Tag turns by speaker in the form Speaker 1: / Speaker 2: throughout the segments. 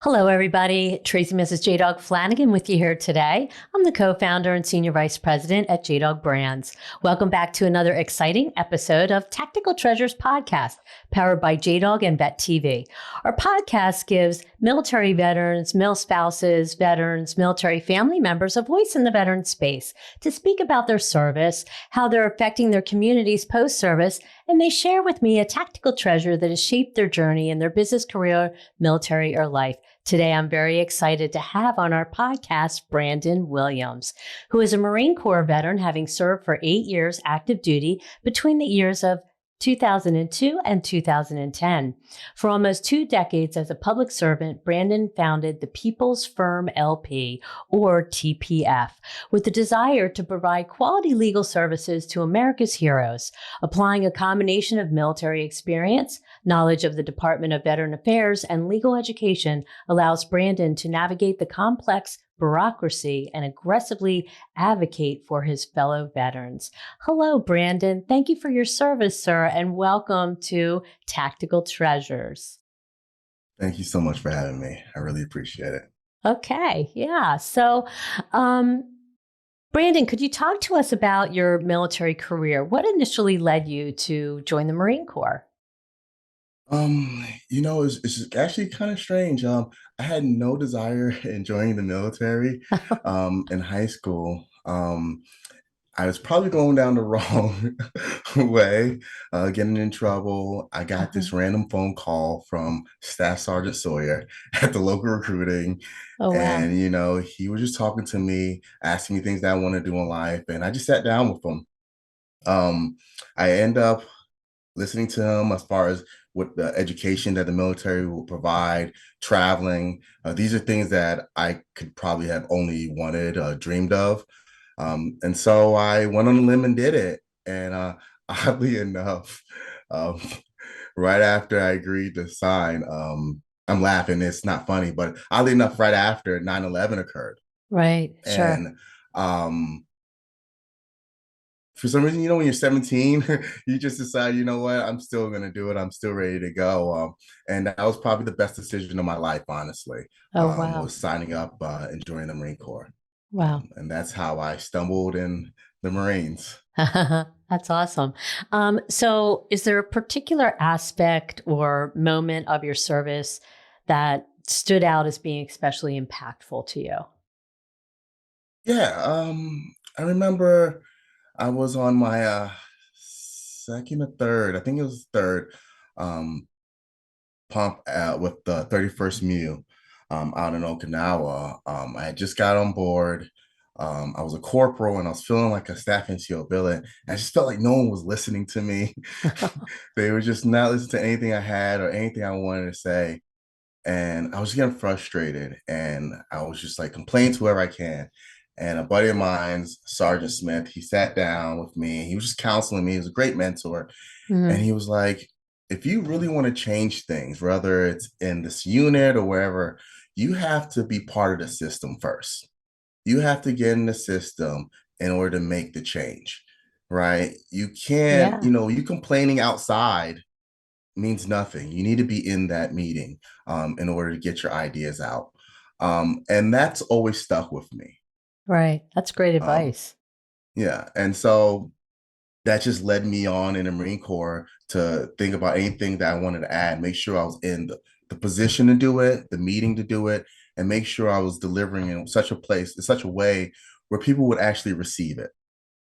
Speaker 1: Hello, everybody. Tracy Mrs. JDog Flanagan with you here today. I'm the co-founder and senior vice president at JDog Brands. Welcome back to another exciting episode of Tactical Treasures podcast, powered by JDog and Vet TV. Our podcast gives military veterans, mil spouses, veterans, military family members a voice in the veteran space to speak about their service, how they're affecting their communities post-service, and they share with me a tactical treasure that has shaped their journey in their business, career, military, or life. Today, I'm very excited to have on our podcast Brandon Williams, who is a Marine Corps veteran, having served for 8 years active duty between the years of 2002 and 2010. For almost 2 decades as a public servant, Brandon founded the People's Firm LP, or TPF, with the desire to provide quality legal services to America's heroes, applying a combination of military experience, knowledge of the Department of Veteran Affairs, and legal education allows Brandon to navigate the complex bureaucracy and aggressively advocate for his fellow veterans. Hello, Brandon. Thank you for your service, sir, and welcome to Tactical Treasures.
Speaker 2: Thank you so much for having me. I really appreciate it.
Speaker 1: Okay, yeah. So, Brandon, could you talk to us about your military career? What initially led you to join the Marine Corps?
Speaker 2: It's actually kind of strange. I had no desire in joining the military, in high school. I was probably going down the wrong way, getting in trouble. I got
Speaker 1: Uh-huh.
Speaker 2: this random phone call from Staff Sergeant Sawyer at the local recruiting,
Speaker 1: Oh, wow.
Speaker 2: and he was just talking to me, asking me things that I want to do in life, and I just sat down with him. Um, I end up listening to him as far as what the education that the military will provide, traveling. These are things that I could probably have only wanted, dreamed of. And so I went on a limb and did it. And oddly enough, um, right after I agreed to sign, I'm laughing, it's not funny, but oddly enough, right after 9/11 occurred.
Speaker 1: Right, sure.
Speaker 2: And for some reason, when you're 17, you just decide, you know what, I'm still gonna do it. I'm still ready to go. And that was probably the best decision of my life, honestly.
Speaker 1: Oh, wow.
Speaker 2: Was signing up and joining the Marine Corps.
Speaker 1: Wow.
Speaker 2: And that's how I stumbled in the Marines.
Speaker 1: That's awesome. So is there a particular aspect or moment of your service that stood out as being especially impactful to you?
Speaker 2: Yeah, I remember I was on my second or third, I think it was third, um, pump with the 31st Mu out in Okinawa. I had just got on board. I was a corporal and I was feeling like a staff NCO villain. I just felt like no one was listening to me. They were just not listening to anything I had or anything I wanted to say. And I was getting frustrated and I was just like complaining to whoever I can. And a buddy of mine's, Sergeant Smith, he sat down with me. He was just counseling me. He was a great mentor. And
Speaker 1: Mhm.
Speaker 2: he was like, if you really want to change things, whether it's in this unit or wherever, you have to be part of the system first. You have to get in the system in order to make the change, right? You can't,
Speaker 1: Yeah,
Speaker 2: you complaining outside means nothing. You need to be in that meeting in order to get your ideas out. And that's always stuck with me.
Speaker 1: right. That's great
Speaker 2: Um,
Speaker 1: advice.
Speaker 2: yeah. And so that just led me on in the Marine Corps to think about anything that I wanted to add, make sure I was in the position to do it, the meeting to do it, and make sure I was delivering in such a place, in such a way where people would actually receive it.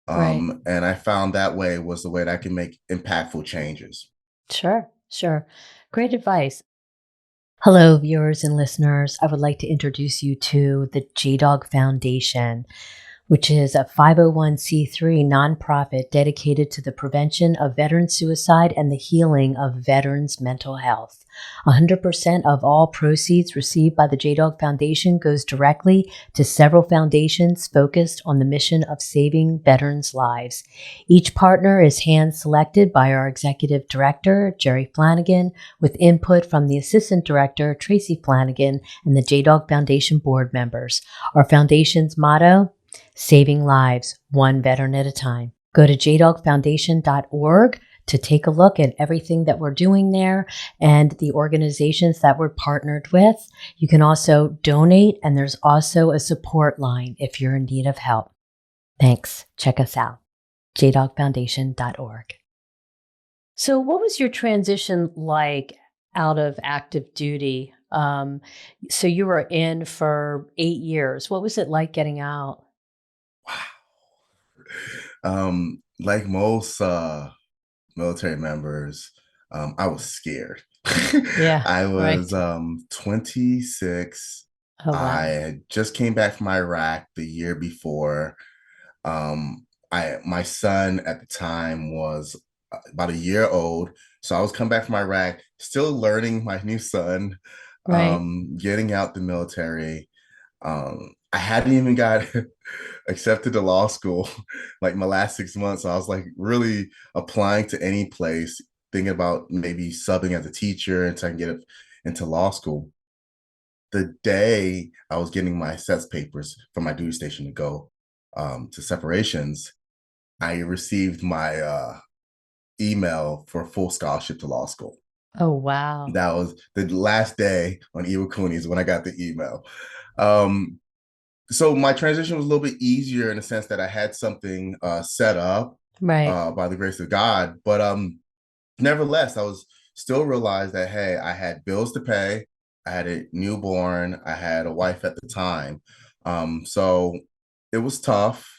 Speaker 1: Right.
Speaker 2: And I found that way was the way that I can make impactful changes.
Speaker 1: Sure, sure. Great advice. Hello, viewers and listeners. I would like to introduce you to the JDog Foundation, which is a 501c3 nonprofit dedicated to the prevention of veteran suicide and the healing of veterans' mental health. 100% of all proceeds received by the JDog Foundation goes directly to several foundations focused on the mission of saving veterans' lives. Each partner is hand-selected by our executive director, Jerry Flanagan, with input from the assistant director, Tracy Flanagan, and the JDog Foundation board members. Our foundation's motto: saving lives, one veteran at a time. Go to jdogfoundation.org to take a look at everything that we're doing there and the organizations that we're partnered with. You can also donate, and there's also a support line if you're in need of help. Thanks. Check us out, jdogfoundation.org. So, what was your transition like out of active duty? So, you were in for 8 years. What was it like getting out?
Speaker 2: Like most military members, I was scared.
Speaker 1: Yeah,
Speaker 2: I was
Speaker 1: right.
Speaker 2: 26.
Speaker 1: Oh,
Speaker 2: I
Speaker 1: wow.
Speaker 2: had just came back from Iraq the year before. My son at the time was about a year old, so I was coming back from Iraq, still learning my new son,
Speaker 1: Right.
Speaker 2: getting out the military. I hadn't even got accepted to law school like my last 6 months. So I was like really applying to any place, thinking about maybe subbing as a teacher until I can get it into law school. The day I was getting my sets papers from my duty station to go to separations, I received my email for a full scholarship to law school.
Speaker 1: Oh, wow.
Speaker 2: That was the last day on Iwakuni is when I got the email. Um, so my transition was a little bit easier in the sense that I had something set up
Speaker 1: Right.
Speaker 2: by the grace of God. But nevertheless, I was still realized that hey, I had bills to pay, I had a newborn, I had a wife at the time. So it was tough.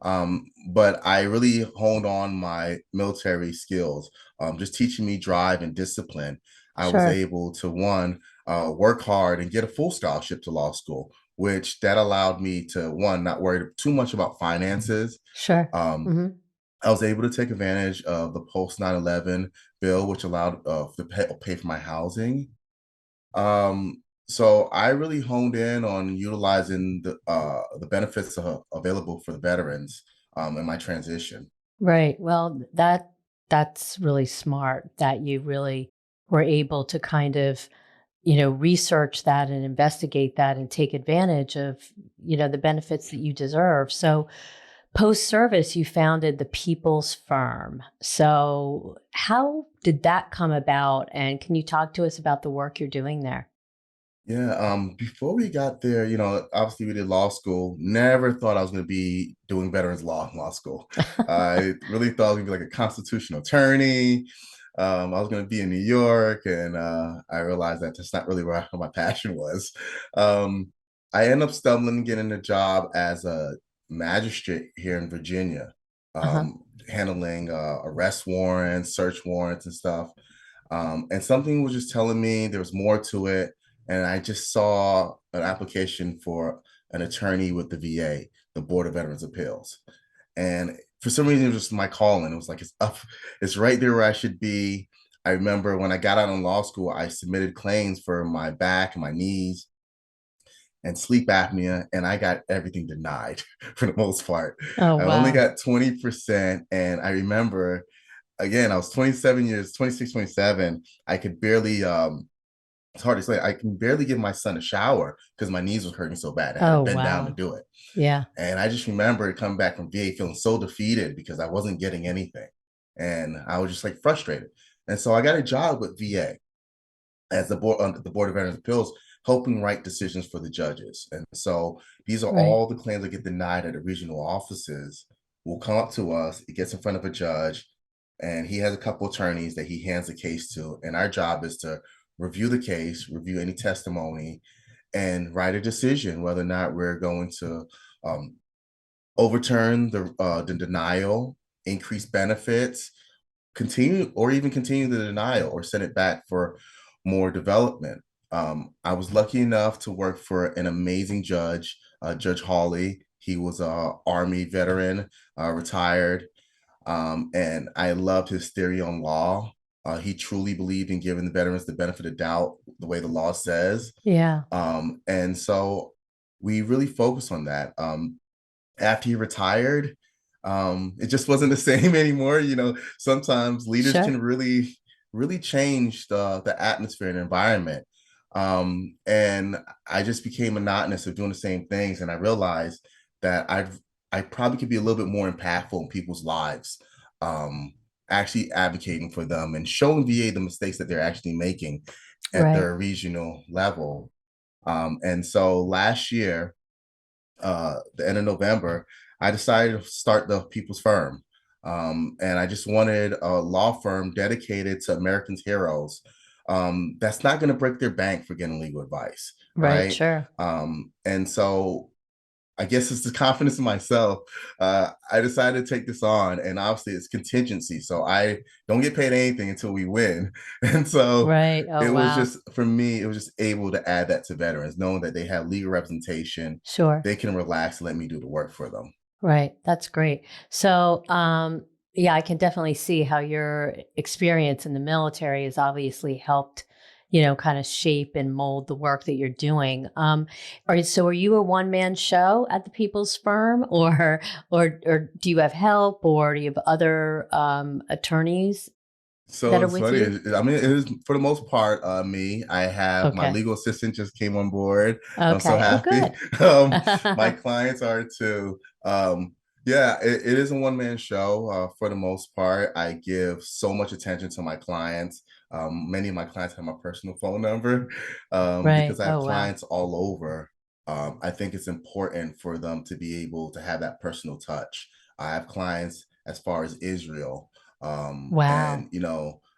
Speaker 2: But I really honed on my military skills, just teaching me drive and discipline. I was
Speaker 1: Sure.
Speaker 2: able to one work hard and get a full scholarship to law school, which that allowed me to one not worry too much about finances.
Speaker 1: Sure.
Speaker 2: Um,
Speaker 1: Hmm.
Speaker 2: I was able to take advantage of the post 9/11 bill, which allowed to pay for my housing. So I really honed in on utilizing the benefits available for the veterans in my transition.
Speaker 1: Right. Well, that's really smart that you really were able to kind of, research that and investigate that and take advantage of, the benefits that you deserve. So, post service, you founded the People's Firm. So, how did that come about? And can you talk to us about the work you're doing there?
Speaker 2: Yeah, before we got there, obviously we did law school. Never thought I was going to be doing veterans law in law school. I really thought I was going to be like a constitutional attorney. I was going to be in New York, and I realized that that's not really where my passion was. Um, I ended up stumbling getting a job as a magistrate here in Virginia,
Speaker 1: Uh-huh.
Speaker 2: handling arrest warrants, search warrants, and stuff. And something was just telling me there was more to it. And I just saw an application for an attorney with the VA, the Board of Veterans Appeals. And for some reason, it was just my calling. It was like, it's up, it's right there where I should be. I remember when I got out in law school, I submitted claims for my back and my knees and sleep apnea, and I got everything denied for the most part.
Speaker 1: Oh,
Speaker 2: I only
Speaker 1: wow.
Speaker 2: got 20%. And I remember, again, I was 27 years, 26, 27. I could barely it's hard to say. I can barely give my son a shower because my knees was hurting so bad. I had to
Speaker 1: Oh,
Speaker 2: bend down to
Speaker 1: wow.
Speaker 2: do it.
Speaker 1: Yeah.
Speaker 2: And I just remember coming back from VA feeling so defeated because I wasn't getting anything. And I was just like frustrated. And so I got a job with VA as the Board of Veterans Appeals, helping write decisions for the judges. And so these are
Speaker 1: Right.
Speaker 2: all the claims that get denied at the regional offices will come up to us. It gets in front of a judge, and he has a couple attorneys that he hands the case to. And our job is to review the case, review any testimony, and write a decision whether or not we're going to um, overturn the denial, increase benefits, continue or even continue the denial or send it back for more development. I was lucky enough to work for an amazing judge, Judge Hawley. He was a Army veteran, retired, and I loved his theory on law. He truly believed in giving the veterans the benefit of doubt, the way the law says.
Speaker 1: Yeah.
Speaker 2: And so we really focused on that. After he retired, it just wasn't the same anymore. Sometimes leaders
Speaker 1: Sure.
Speaker 2: can really, really change the atmosphere and environment. And I just became monotonous of doing the same things, and I realized that I probably could be a little bit more impactful in people's lives. Um, actually advocating for them and showing VA the mistakes that they're actually making at
Speaker 1: Right.
Speaker 2: their regional level. And so last year, the end of November, I decided to start the People's Firm. And I just wanted a law firm dedicated to Americans' heroes, that's not going to break their bank for getting legal advice,
Speaker 1: Right.
Speaker 2: right?
Speaker 1: Sure.
Speaker 2: And so I guess it's the confidence in myself. I decided to take this on, and obviously it's contingency. So I don't get paid anything until we win. And so
Speaker 1: Right. Oh,
Speaker 2: it was
Speaker 1: wow.
Speaker 2: just, for me, it was just able to add that to veterans, knowing that they have legal representation.
Speaker 1: Sure.
Speaker 2: They can relax and let me do the work for them.
Speaker 1: Right. That's great. So, yeah, I can definitely see how your experience in the military has obviously helped, kind of shape and mold the work that you're doing. Are you a one man show at the People's Firm, or do you have help, or do you have other attorneys that
Speaker 2: So
Speaker 1: are
Speaker 2: it's
Speaker 1: with
Speaker 2: funny.
Speaker 1: you?
Speaker 2: I mean, it is for the most part me. I have my
Speaker 1: Okay.
Speaker 2: legal assistant just came on board. I'm so
Speaker 1: Okay. Oh,
Speaker 2: happy.
Speaker 1: good.
Speaker 2: My clients are too. Yeah, it is a one-man show for the most part. I give so much attention to my clients. Many of my clients have my personal phone number
Speaker 1: Right.
Speaker 2: because I have
Speaker 1: Oh, wow.
Speaker 2: clients all over. I think it's important for them to be able to have that personal touch. I have clients as far as Israel, and
Speaker 1: Wow.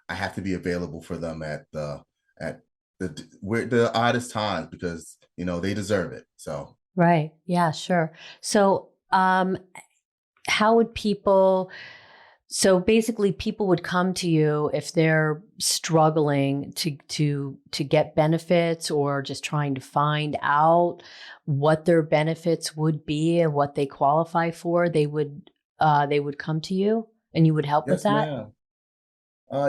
Speaker 2: I have to be available for them at the oddest times because they deserve it. So
Speaker 1: Right. Yeah, sure. So, how would people so basically people would come to you if they're struggling to get benefits, or just trying to find out what their benefits would be and what they qualify for. They would come to you and you would help with
Speaker 2: yes,
Speaker 1: that?
Speaker 2: ma'am.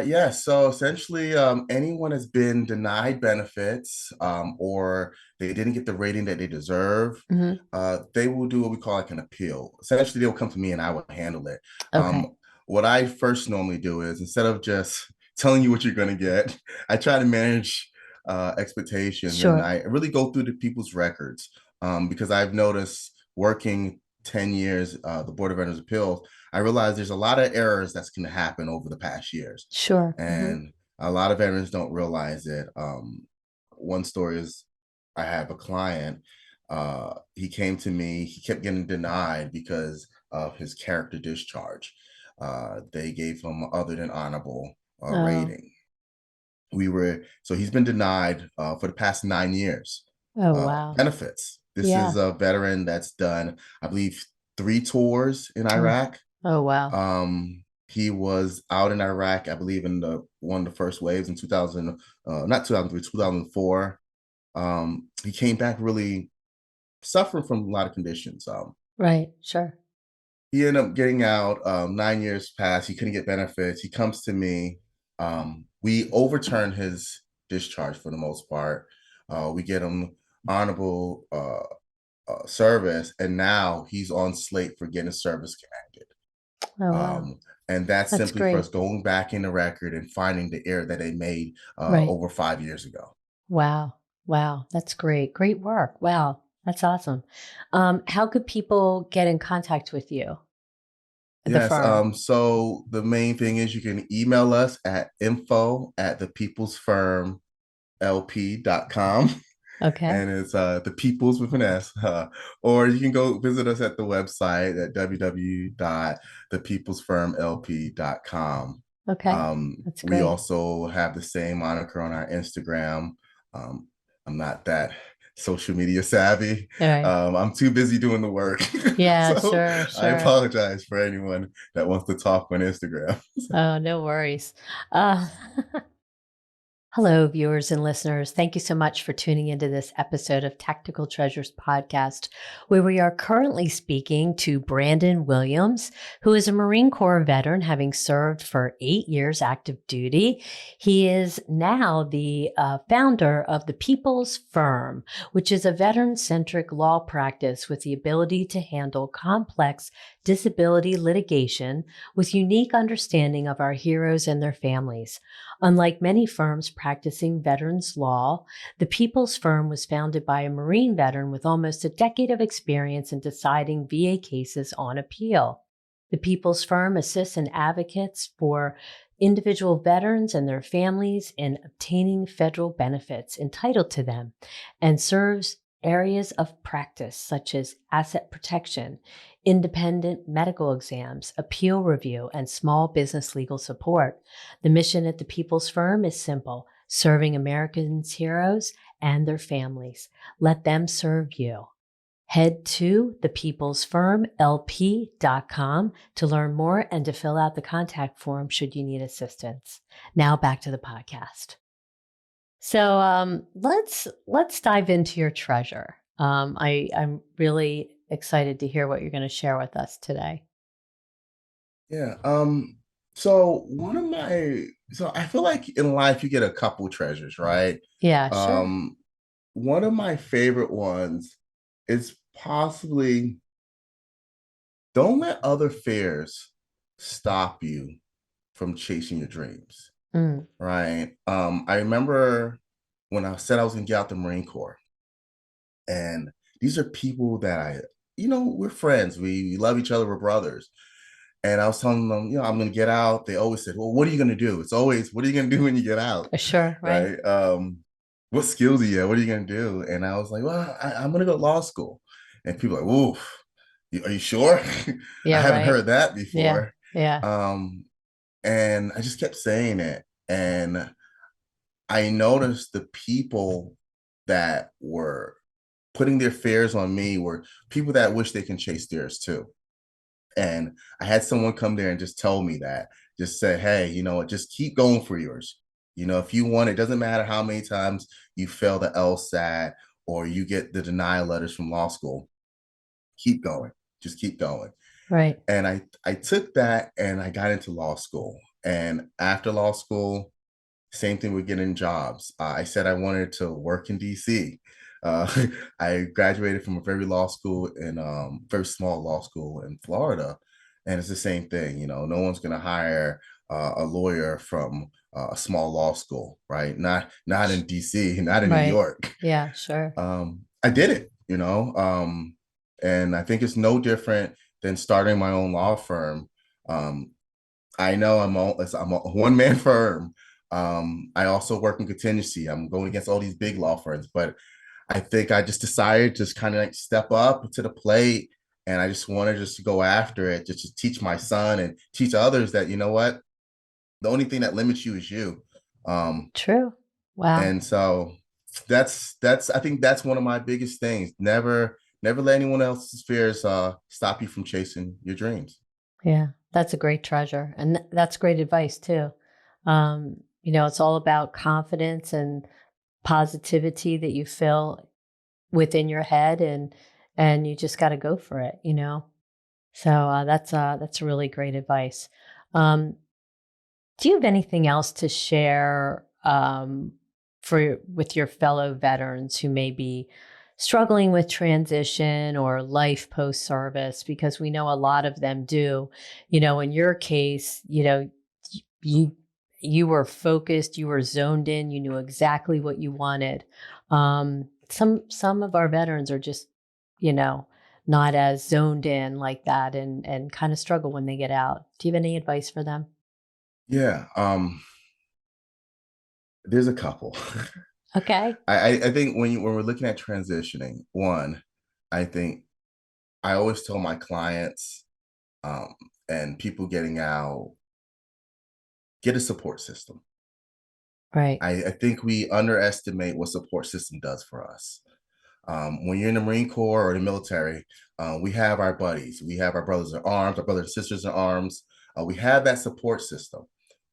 Speaker 2: Yeah, so essentially, anyone has been denied benefits, or they didn't get the rating that they deserve,
Speaker 1: Mhm.
Speaker 2: they will do what we call like an appeal. Essentially, they'll come to me and I will handle it.
Speaker 1: Okay.
Speaker 2: What I first normally do is, instead of just telling you what you're going to get, I try to manage expectations, and
Speaker 1: Sure.
Speaker 2: I really go through the people's records, because I've noticed working 10 years, the Board of Veterans Appeals, I realize there's a lot of errors that's going to happen over the past years,
Speaker 1: Sure. Mhm.
Speaker 2: and a lot of veterans don't realize it. One story is, I have a client. He came to me. He kept getting denied because of his character discharge. They gave him other than honorable
Speaker 1: Oh.
Speaker 2: rating. So he's been denied for the past 9 years
Speaker 1: Oh, wow.
Speaker 2: benefits. This is
Speaker 1: Yeah.
Speaker 2: a veteran that's done, I believe, 3 tours in
Speaker 1: Oh.
Speaker 2: Iraq.
Speaker 1: Oh, wow.
Speaker 2: He was out in Iraq, I believe, in the one of the first waves in 2000, not 2003, 2004. He came back really suffering from a lot of conditions.
Speaker 1: Right. Sure.
Speaker 2: He ended up getting out. 9 years passed. He couldn't get benefits. He comes to me. We overturn his discharge for the most part. We get him honorable service, and now he's on slate for getting service connected.
Speaker 1: Oh, wow.
Speaker 2: Um, and that's
Speaker 1: That's
Speaker 2: simply for us
Speaker 1: great.
Speaker 2: going back in the record and finding the error that they made
Speaker 1: Right.
Speaker 2: over 5 years ago.
Speaker 1: Wow. Wow. That's great. Great work. Wow. That's awesome. How could people get in contact with you, the
Speaker 2: Yes.
Speaker 1: firm?
Speaker 2: So the main thing is, you can email us at info@thepeoplesfirmlp.com.
Speaker 1: Okay.
Speaker 2: And it's the peoples with an S. Or you can go visit us at the website at www.thepeoplesfirmlp.com.
Speaker 1: Okay. That's
Speaker 2: We
Speaker 1: great.
Speaker 2: also have the same moniker on our Instagram. Um, I'm not that social media savvy.
Speaker 1: All right.
Speaker 2: I'm too busy doing the work.
Speaker 1: Yeah,
Speaker 2: So
Speaker 1: sure,
Speaker 2: I
Speaker 1: sure.
Speaker 2: apologize for anyone that wants to talk on Instagram.
Speaker 1: Oh, no worries. Uh, Hello, viewers and listeners. Thank you so much for tuning into this episode of Tactical Treasures podcast, where we are currently speaking to Brandon Williams, who is a Marine Corps veteran, having served for 8 years active duty. He is now the founder of the People's Firm, which is a veteran-centric law practice with the ability to handle complex disability litigation with unique understanding of our heroes and their families. Unlike many firms practicing veterans law, the People's Firm was founded by a Marine veteran with almost a decade of experience in deciding VA cases on appeal. The People's Firm assists and advocates for individual veterans and their families in obtaining federal benefits entitled to them and serves areas of practice such as asset protection, independent medical exams, appeal review, and small business legal support. The mission at the People's Firm is simple: serving Americans' heroes and their families. Let them serve you. Head to thepeoplesfirmlp.com to learn more and to fill out the contact form should you need assistance. Now back to the podcast. So let's dive into your treasure. I'm really excited to hear what you're going to share with us today.
Speaker 2: Yeah. So I feel like in life you get a couple treasures, right?
Speaker 1: Yeah, sure.
Speaker 2: Um, one of my favorite ones is possibly don't let other fears stop you from chasing your dreams,
Speaker 1: Mm,
Speaker 2: right? I remember when I said I was gonna get out the Marine Corps, and these are people that we're friends, we love each other, we're brothers. And I was telling them, I'm going to get out. They always said, well, what are you going to do? It's always, what are you going to do when you get out?
Speaker 1: sure, right.
Speaker 2: Right. What skills do you have? What are you going to do? And I was like, well, I'm going to go to law school. And people are like, oof, are you sure? I
Speaker 1: Yeah,
Speaker 2: haven't
Speaker 1: right.
Speaker 2: heard that
Speaker 1: Yeah,
Speaker 2: before.
Speaker 1: yeah,
Speaker 2: Um, and I just kept saying it. And I noticed the people that were putting their fears on me were people that wish they can chase theirs too. And I had someone come there and just tell me that, just say, hey, you know what, just keep going for yours. If you want, it doesn't matter how many times you fail the LSAT or you get the denial letters from law school, keep going, just keep going.
Speaker 1: right.
Speaker 2: And I took that and I got into law school. And after law school, same thing with getting jobs. I said I wanted to work in DC. Uh, I graduated from a very small law school in Florida, and it's the same thing. No one's going to hire a lawyer from a small law school, right? Not in DC, not in New
Speaker 1: Right.
Speaker 2: York.
Speaker 1: Yeah, sure.
Speaker 2: I did it, and I think it's no different than starting my own law firm. Um, I know I'm a one-man firm. I also work in contingency. I'm going against all these big law firms, but I think I just decided to just kind of like step up to the plate, and I just wanted just to go after it, just to teach my son and teach others that, you know what, the only thing that limits you is you.
Speaker 1: True. Wow.
Speaker 2: And so that's I think that's one of my biggest things. Never let anyone else's fears stop you from chasing your dreams.
Speaker 1: Yeah, that's a great treasure. And that's great advice too. It's all about confidence and positivity that you feel within your head and you just got to go for it. So that's really great advice. Um, do you have anything else to share with your fellow veterans who may be struggling with transition or life post service? Because we know a lot of them do. In your case, you you were focused, you were zoned in, you knew exactly what you wanted. Some of our veterans are just, you know, not as zoned in like that and kind of struggle when they get out. Do you have any advice for them?
Speaker 2: Yeah. There's a couple.
Speaker 1: Okay.
Speaker 2: I think when we're looking at transitioning, one, I think I always tell my clients um, and people getting out, get a support system.
Speaker 1: Right.
Speaker 2: I think we underestimate what support system does for us. When you're in the Marine Corps or the military, we have our buddies, we have our brothers in arms, our brothers and sisters in arms. We have that support system.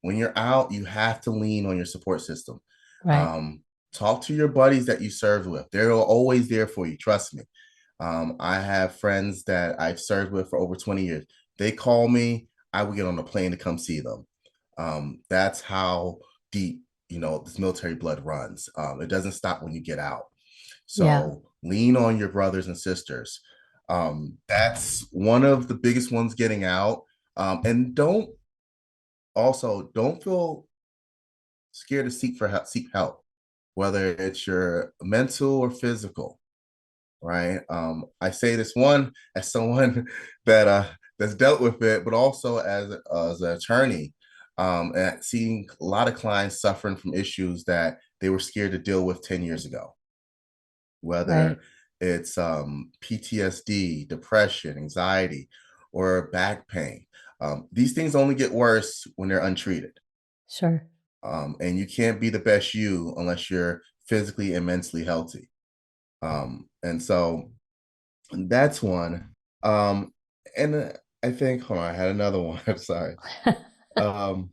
Speaker 2: When you're out, you have to lean on your support system.
Speaker 1: Right.
Speaker 2: Um, Talk to your buddies that you served with. They're always there for you. Trust me. I have friends that I've served with for over 20 years. They call me, I will get on a plane to come see them. That's how deep, this military blood runs. It doesn't stop when you get out.
Speaker 1: Yeah.
Speaker 2: So lean on your brothers and sisters. That's one of the biggest ones getting out. And don't feel scared to seek help, whether it's your mental or physical, right? I say this one as someone that that's dealt with it, but also as an attorney, and seeing a lot of clients suffering from issues that they were scared to deal with 10 years ago,
Speaker 1: Right.
Speaker 2: whether it's PTSD, depression, anxiety, or back pain. These things only get worse when they're untreated.
Speaker 1: Sure.
Speaker 2: And you can't be the best you unless you're physically and mentally healthy. And so that's one. And I think, hold on, I had another one. I'm sorry. Um,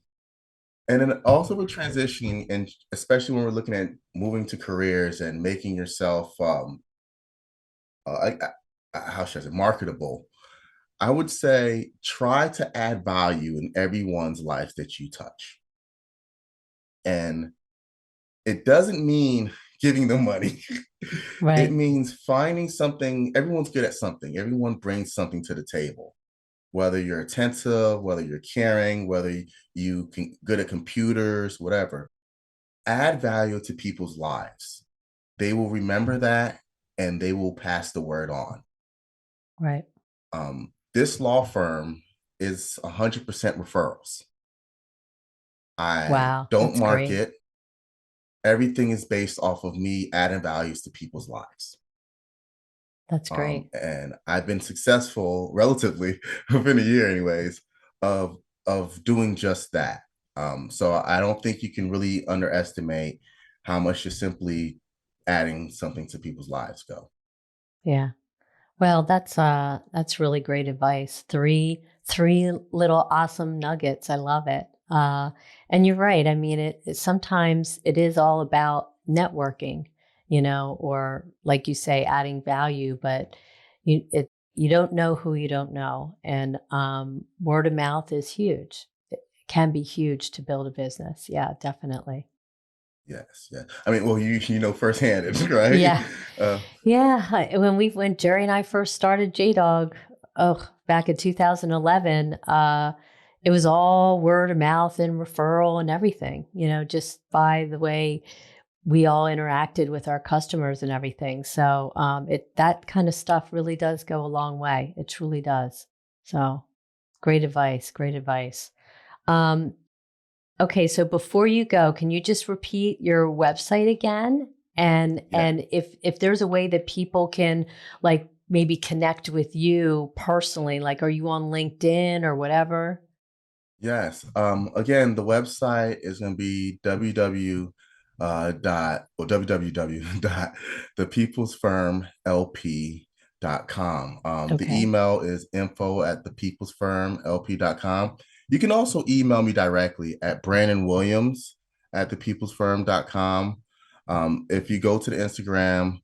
Speaker 2: and then also with transitioning, and especially when we're looking at moving to careers and making yourself, how should I say, marketable. I would say try to add value in everyone's life that you touch. And it doesn't mean giving them money. It
Speaker 1: Right.
Speaker 2: means finding something. Everyone's good at something. Everyone brings something to the table. Whether you're attentive, whether you're caring, whether you can good at computers, whatever. Add value to people's lives. They will remember that and they will pass the word on.
Speaker 1: Right.
Speaker 2: This law firm is 100% referrals. I
Speaker 1: Wow.
Speaker 2: don't
Speaker 1: That's great.
Speaker 2: market. Everything is based off of me adding values to people's lives.
Speaker 1: That's great.
Speaker 2: And I've been successful relatively within a year, anyways, of doing just that. So I don't think you can really underestimate how much just simply adding something to people's lives go.
Speaker 1: Yeah. Well, that's really great advice. Three little awesome nuggets. I love it. And you're right. I mean, sometimes it is all about networking, or like you say, adding value. But you don't know who you don't know, and word of mouth is huge. It can be huge to build a business. Yeah, definitely.
Speaker 2: Yes, yeah. I mean, well, you know firsthand, right?
Speaker 1: Yeah.
Speaker 2: Uh,
Speaker 1: Yeah, when Jerry and I first started JDog, oh, back in 2011, it was all word of mouth and referral and everything, just by the way we all interacted with our customers and everything. So that kind of stuff really does go a long way. It truly does. So great advice, great advice. Um, Okay, so before you go, can you just repeat your website again? And
Speaker 2: yeah.
Speaker 1: and if there's a way that people can like maybe connect with you personally, like are you on LinkedIn or whatever?
Speaker 2: Yes. Again, the website is going to be www dot or www dot thepeoplesfirmlp.com. The
Speaker 1: Okay.
Speaker 2: email is info@thepeoplesfirmlp.com. You can also email me directly at brandonwilliams at thepeoplesfirm.com. If you go to the Instagram,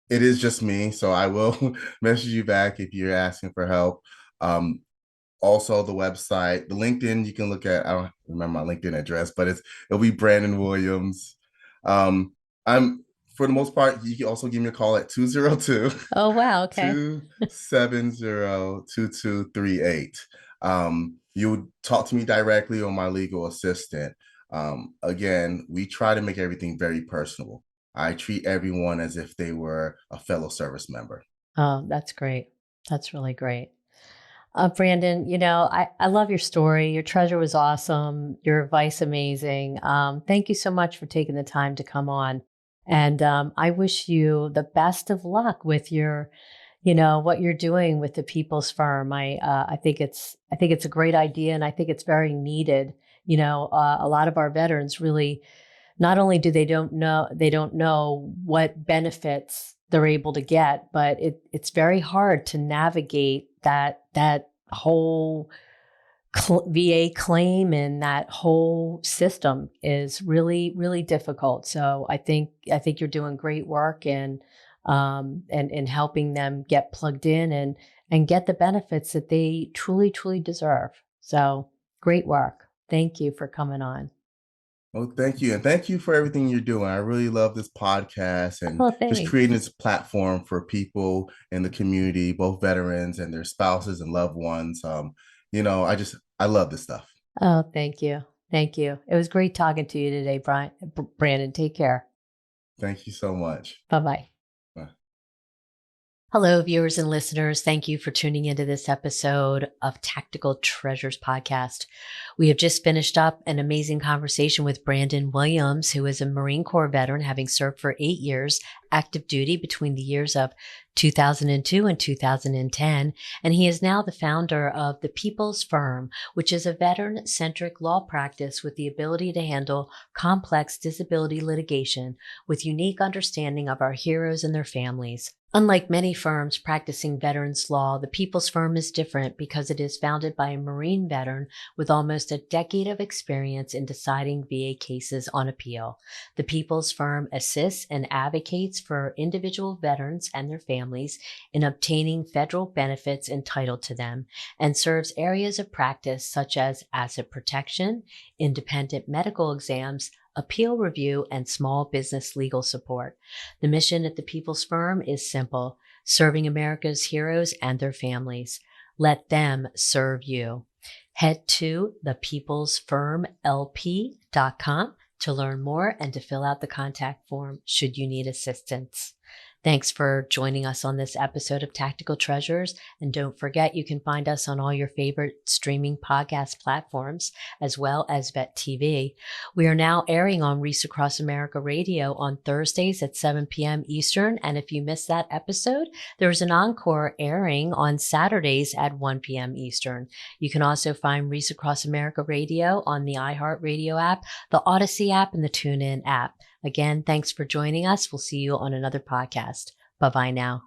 Speaker 2: it is just me, so I will message you back if you're asking for help. Um, Also the website, the LinkedIn you can look at. I don't remember my LinkedIn address, but it'll be Brandon Williams. I'm For the most part, you can also give me a call at 202
Speaker 1: Oh wow, okay.
Speaker 2: 270 2238. You would talk to me directly or my legal assistant. Again, we try to make everything very personable. I treat everyone as if they were a fellow service member.
Speaker 1: Oh, that's great. That's really great. Brandon, I love your story. Your treasure was awesome. Your advice amazing. Thank you so much for taking the time to come on. And I wish you the best of luck with what you're doing with the People's Firm. I think it's a great idea, and I think it's very needed. A lot of our veterans really not only do they don't know what benefits they're able to get, but it's very hard to navigate that whole VA claim, and that whole system is really really difficult. So I think you're doing great work and helping them get plugged in and get the benefits that they truly truly deserve. So great work. Thank you for coming on.
Speaker 2: Well, thank you. And thank you for everything you're doing. I really love this podcast and
Speaker 1: Oh,
Speaker 2: just
Speaker 1: thanks.
Speaker 2: creating this platform for people in the community, both veterans and their spouses and loved ones. I love this stuff.
Speaker 1: Oh, thank you. Thank you. It was great talking to you today, Brandon. Take care.
Speaker 2: Thank you so much.
Speaker 1: Bye bye.
Speaker 2: Bye.
Speaker 1: Hello, viewers and listeners. Thank you for tuning into this episode of Tactical Treasures Podcast. We have just finished up an amazing conversation with Brandon Williams, who is a Marine Corps veteran, having served for 8 years active duty between the years of 2002 and 2010. And he is now the founder of The People's Firm, which is a veteran-centric law practice with the ability to handle complex disability litigation with unique understanding of our heroes and their families. Unlike many firms practicing veterans law, the People's Firm is different because it is founded by a Marine veteran with almost a decade of experience in deciding VA cases on appeal. The People's Firm assists and advocates for individual veterans and their families in obtaining federal benefits entitled to them, and serves areas of practice such as asset protection, independent medical exams, appeal review, and small business legal support. The mission at the People's Firm is simple: serving America's heroes and their families. Let them serve you. Head to thepeoplesfirmlp.com to learn more and to fill out the contact form should you need assistance. Thanks for joining us on this episode of Tactical Treasures. And don't forget, you can find us on all your favorite streaming podcast platforms, as well as Vet TV. We are now airing on Reese Across America Radio on Thursdays at 7 p.m. Eastern. And if you missed that episode, there's an encore airing on Saturdays at 1 p.m. Eastern. You can also find Reese Across America Radio on the iHeartRadio app, the Odyssey app, and the TuneIn app. Again, thanks for joining us. We'll see you on another podcast. Bye-bye now.